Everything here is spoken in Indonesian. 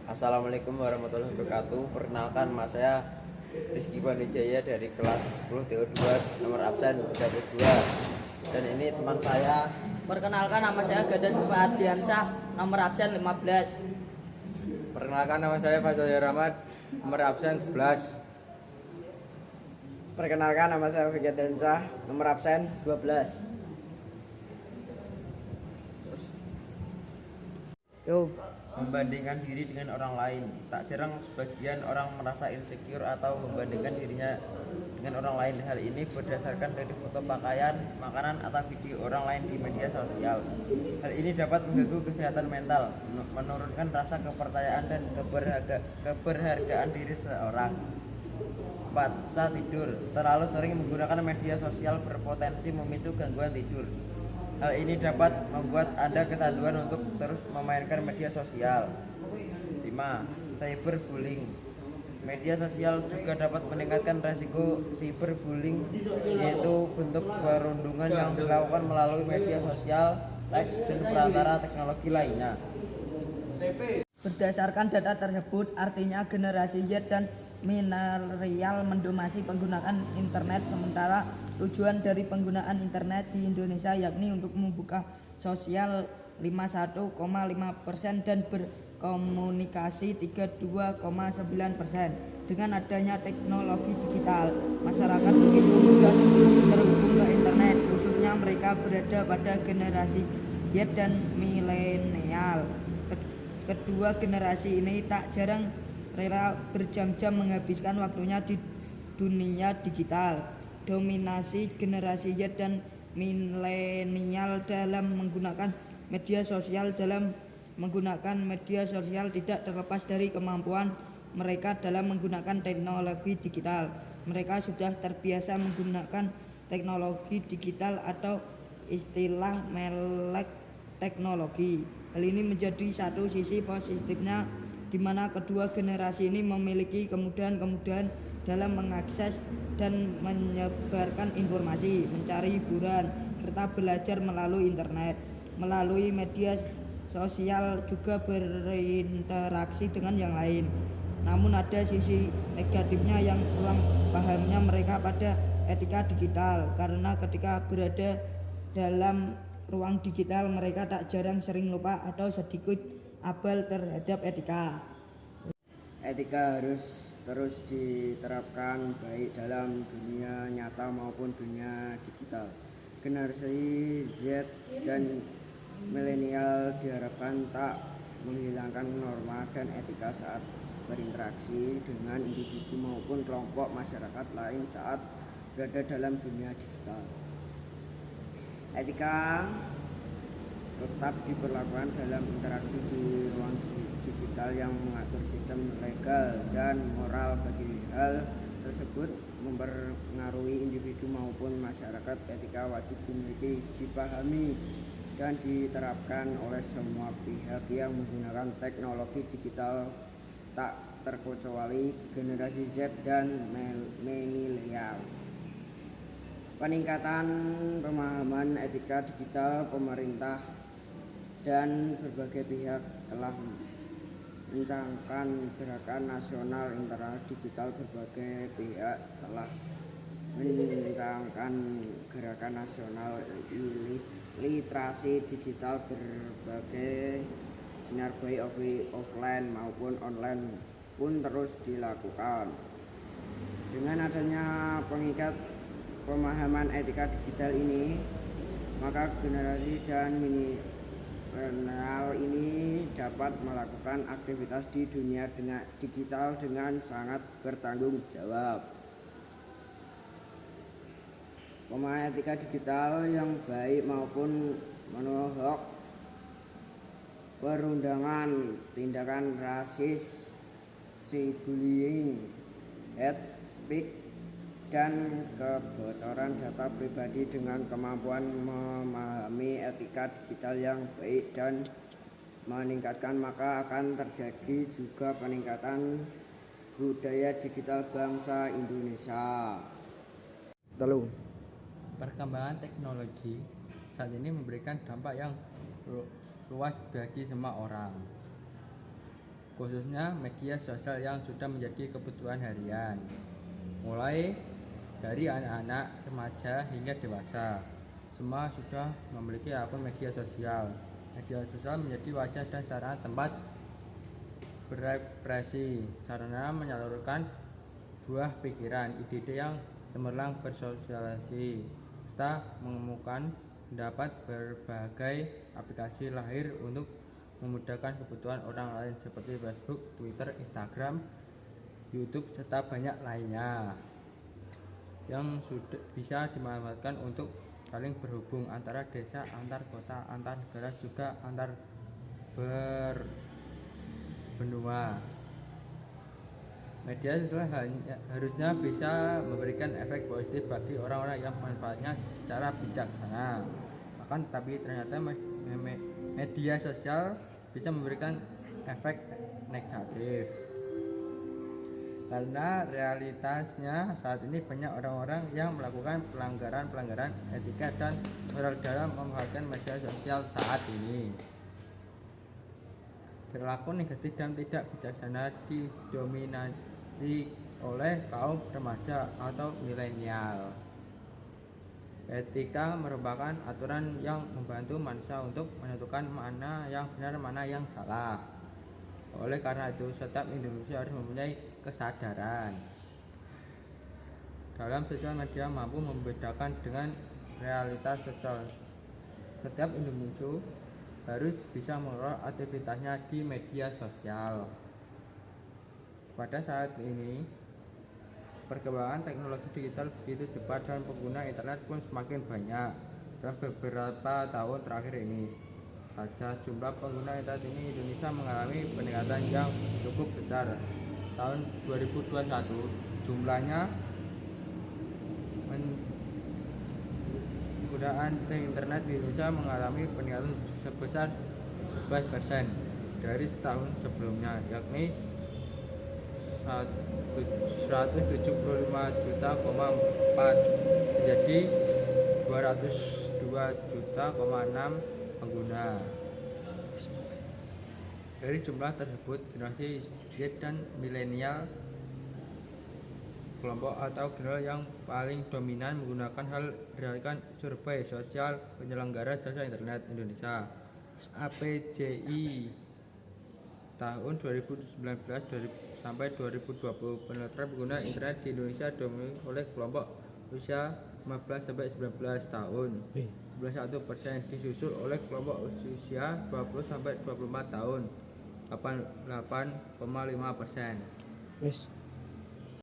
Assalamualaikum warahmatullahi wabarakatuh. Perkenalkan, mas saya Rizky Bandijaya dari kelas 10 TO2 nomor absen 32. Dan ini teman saya. Perkenalkan, nama saya Gada Siva Ardiansah, nomor absen 15. Perkenalkan, nama saya Fajar Rahmat, nomor absen 11. Perkenalkan, nama saya Fikri Densah, nomor absen 12. Membandingkan diri dengan orang lain. Tak jarang sebagian orang merasa insecure atau membandingkan dirinya dengan orang lain. Hal ini berdasarkan dari foto pakaian, makanan, atau video orang lain di media sosial. Hal ini dapat mengganggu kesehatan mental, menurunkan rasa kepercayaan dan keberhargaan diri seorang. 4. Saat tidur, terlalu sering menggunakan media sosial berpotensi memicu gangguan tidur. Hal ini dapat membuat Anda kecanduan untuk terus memainkan media sosial. 5. Cyberbullying. Media sosial juga dapat meningkatkan risiko cyberbullying, yaitu bentuk perundungan yang dilakukan melalui media sosial, teks, dan perantara teknologi lainnya. Berdasarkan data tersebut, artinya generasi Z dan milenial mendominasi penggunaan internet, sementara tujuan dari penggunaan internet di Indonesia yakni untuk membuka sosial 51,5% dan berkomunikasi 32,9%. Dengan adanya teknologi digital, masyarakat begitu mudah terhubung ke internet, khususnya mereka berada pada generasi Z dan milenial. Kedua generasi ini tak jarang rela berjam-jam menghabiskan waktunya di dunia digital. Dominasi generasi Z dan milenial dalam menggunakan media sosial tidak terlepas dari kemampuan mereka dalam menggunakan teknologi digital. Mereka sudah terbiasa menggunakan teknologi digital atau istilah melek teknologi. Hal ini menjadi satu sisi positifnya, di mana kedua generasi ini memiliki kemudahan dalam mengakses dan menyebarkan informasi, mencari hiburan, serta belajar melalui internet. Melalui media sosial juga berinteraksi dengan yang lain. Namun ada sisi negatifnya yang kurang pahamnya mereka pada etika digital, karena ketika berada dalam ruang digital mereka tak jarang sering lupa atau sedikit abal terhadap etika. Etika harus terus diterapkan baik dalam dunia nyata maupun dunia digital. Generasi Z dan milenial diharapkan tak menghilangkan norma dan etika saat berinteraksi dengan individu maupun kelompok masyarakat lain saat berada dalam dunia digital. Etika tetap diperlakukan dalam interaksi di ruang digital yang mengatur sistem legal dan moral. Bagi hal tersebut mempengaruhi individu maupun masyarakat, etika wajib dimiliki, dipahami, dan diterapkan oleh semua pihak yang menggunakan teknologi digital, tak terkecuali generasi Z dan milenial. Peningkatan pemahaman etika digital, pemerintah dan berbagai pihak telah mencangkan gerakan nasional internal digital. Berbagai pihak telah mencangkan gerakan nasional literasi digital. Berbagai sinar baik offline maupun online pun terus dilakukan. Dengan adanya pengikat pemahaman etika digital ini, maka generasi dan milenial ini dapat melakukan aktivitas di dunia digital dengan sangat bertanggung jawab. Pemahaman etika digital yang baik maupun menohok perundangan, tindakan rasis, cyberbullying, hate speech, dan kebocoran data pribadi. Dengan kemampuan memahami etika digital yang baik dan meningkatkan, maka akan terjadi juga peningkatan budaya digital bangsa Indonesia. Perkembangan teknologi saat ini memberikan dampak yang luas bagi semua orang. khususnya media sosial yang sudah menjadi kebutuhan harian. Mulai dari anak-anak, remaja hingga dewasa, semua sudah memiliki akun media sosial. Media sosial menjadi wajah dan sarana tempat berekspresi, sarana menyalurkan buah pikiran, ide-ide yang cemerlang bersosialisasi, serta menemukan pendapat berbagai aplikasi lahir untuk memudahkan kebutuhan orang lain seperti Facebook, Twitter, Instagram, YouTube, serta banyak lainnya yang sudah bisa dimanfaatkan untuk saling berhubung antara desa, antar kota, antar negara, juga antar benua. Media sosial harusnya bisa memberikan efek positif bagi orang-orang yang manfaatnya secara bijaksana. Akan tetapi ternyata media sosial bisa memberikan efek negatif. Karena realitasnya saat ini banyak orang-orang yang melakukan pelanggaran etika dan moral dalam memanfaatkan media sosial saat ini. Perilaku negatif dan tidak bijaksana didominasi oleh kaum remaja atau milenial. Etika merupakan aturan yang membantu manusia untuk menentukan mana yang benar, mana yang salah. Oleh karena itu, setiap individu harus mempunyai kesadaran dalam sosial media, mampu membedakan dengan realitas sosial. Setiap individu harus bisa mengelola aktivitasnya di media sosial. Pada saat ini, perkembangan teknologi digital begitu cepat dan pengguna internet pun semakin banyak. Dalam beberapa tahun terakhir ini saja, jumlah pengguna internet ini Indonesia mengalami peningkatan yang cukup besar. Tahun 2021 jumlahnya penggunaan internet di Indonesia mengalami peningkatan sebesar 11% dari setahun sebelumnya, yakni 175,4 juta menjadi 202,6 juta pengguna. Dari jumlah tersebut, generasi Z dan milenial, kelompok atau generasi yang paling dominan menggunakan hal berdasarkan survei sosial penyelenggara jasa internet Indonesia APJI tahun 2019 sampai 2020. Penetrasi pengguna internet di Indonesia dominasi oleh kelompok usia 15 sampai 19 tahun 91%, disusul oleh kelompok usia 20 sampai 24 tahun 88,5%.